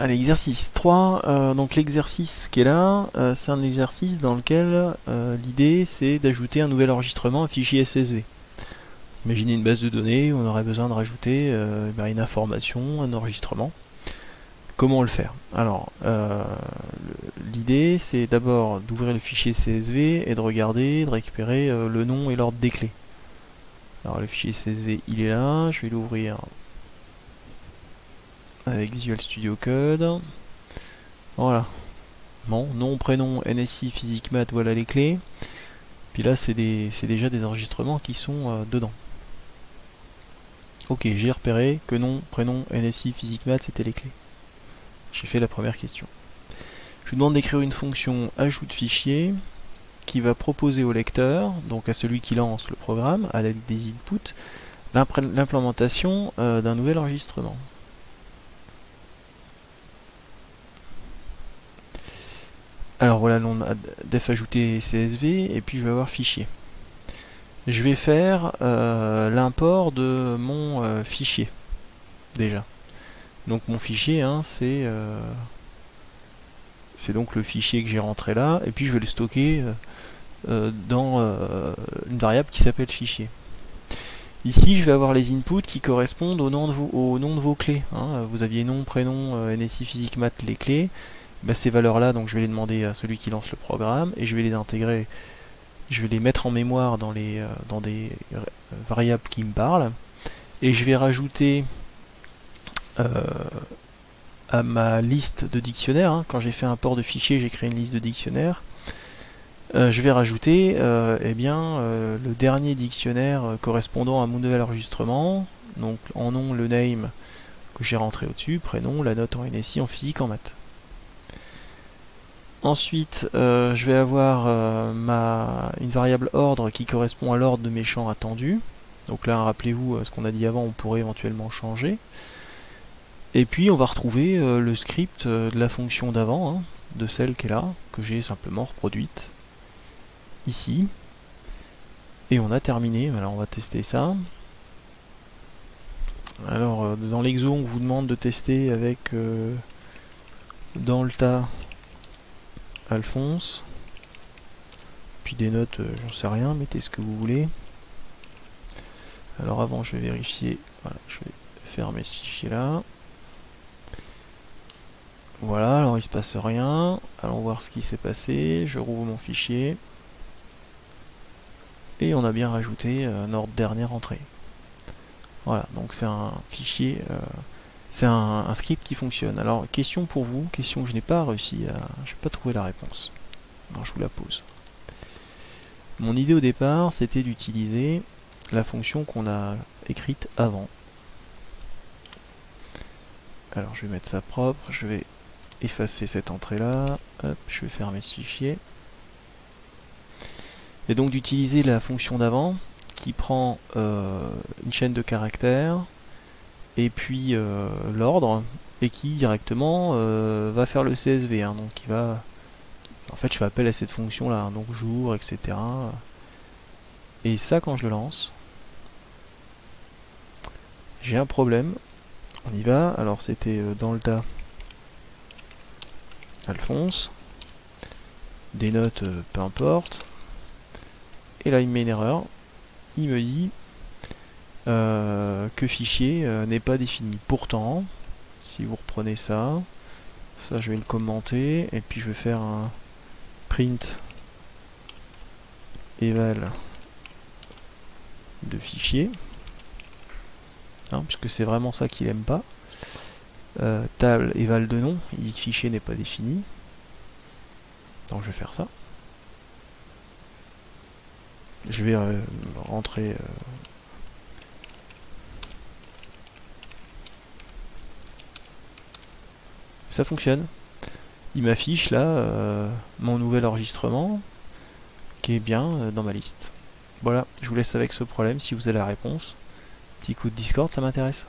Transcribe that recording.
Allez, exercice 3. Donc l'exercice qui est là, c'est un exercice dans lequel l'idée c'est d'ajouter un nouvel enregistrement, un fichier CSV. Imaginez une base de données où on aurait besoin de rajouter une information, un enregistrement. Comment le faire? Alors, l'idée c'est d'abord d'ouvrir le fichier CSV et de regarder, de récupérer le nom et l'ordre des clés. Alors le fichier CSV il est là, je vais l'ouvrir avec Visual Studio Code. Voilà. Bon, nom, prénom, NSI, physique, maths, voilà les clés. Puis là, c'est déjà des enregistrements qui sont dedans. Ok, j'ai repéré que nom, prénom, NSI, physique, maths, c'était les clés. J'ai fait la première question. Je vous demande d'écrire une fonction ajout de fichier qui va proposer au lecteur, donc à celui qui lance le programme, à l'aide des inputs, l'implémentation d'un nouvel enregistrement. Alors voilà le nom def ajouté CSV, et puis je vais avoir fichier. Je vais faire l'import de mon fichier, déjà. Donc mon fichier, hein, c'est donc le fichier que j'ai rentré là, et puis je vais le stocker dans une variable qui s'appelle fichier. Ici, je vais avoir les inputs qui correspondent au nom de vos clés. Hein. Vous aviez nom, prénom, NSI, physique, maths, les clés. Ben, ces valeurs-là, donc je vais les demander à celui qui lance le programme, et je vais les intégrer, je vais les mettre en mémoire dans des variables qui me parlent, et je vais rajouter à ma liste de dictionnaires, hein, quand j'ai fait un port de fichier, j'ai créé une liste de dictionnaires, je vais rajouter le dernier dictionnaire correspondant à mon nouvel enregistrement, donc en nom le name que j'ai rentré au-dessus, prénom, la note en NSI, en physique, en maths. Ensuite, je vais avoir une variable ordre qui correspond à l'ordre de mes champs attendus. Donc là, rappelez-vous ce qu'on a dit avant, on pourrait éventuellement changer. Et puis, on va retrouver le script de la fonction d'avant, hein, de celle qui est là, que j'ai simplement reproduite ici. Et on a terminé. Alors, on va tester ça. Alors, dans l'exo, on vous demande de tester avec dans le tas Alphonse, puis des notes, j'en sais rien, mettez ce que vous voulez. Alors avant, je vais vérifier, voilà, je vais fermer ce fichier là. Voilà, alors il se passe rien. Allons voir ce qui s'est passé. Je rouvre mon fichier. Et on a bien rajouté un ordre dernière entrée. Voilà, donc c'est un fichier, c'est un script qui fonctionne. Alors, question pour vous, question que je n'ai pas réussi à... Je n'ai pas trouvé la réponse. Alors je vous la pose. Mon idée au départ, c'était d'utiliser la fonction qu'on a écrite avant. Alors je vais mettre ça propre, je vais effacer cette entrée-là, hop, je vais fermer ce fichier. Et donc d'utiliser la fonction d'avant, qui prend une chaîne de caractères, et puis l'ordre, et qui directement va faire le CSV. Hein, donc il va... En fait, je fais appel à cette fonction-là, hein, donc jour, etc. Et ça, quand je le lance, j'ai un problème. On y va. Alors, c'était dans le tas Alphonse. Des notes, peu importe. Et là, il me met une erreur. Il me dit que fichier n'est pas défini. Pourtant, si vous reprenez ça, je vais le commenter. Et puis, je vais faire un print eval de fichier, hein, puisque c'est vraiment ça qu'il aime pas. Table eval de nom, il dit que fichier n'est pas défini. Donc je vais faire ça. Je vais rentrer ça fonctionne. Il m'affiche là mon nouvel enregistrement qui est bien dans ma liste. Voilà, je vous laisse avec ce problème si vous avez la réponse. Petit coup de Discord, ça m'intéresse.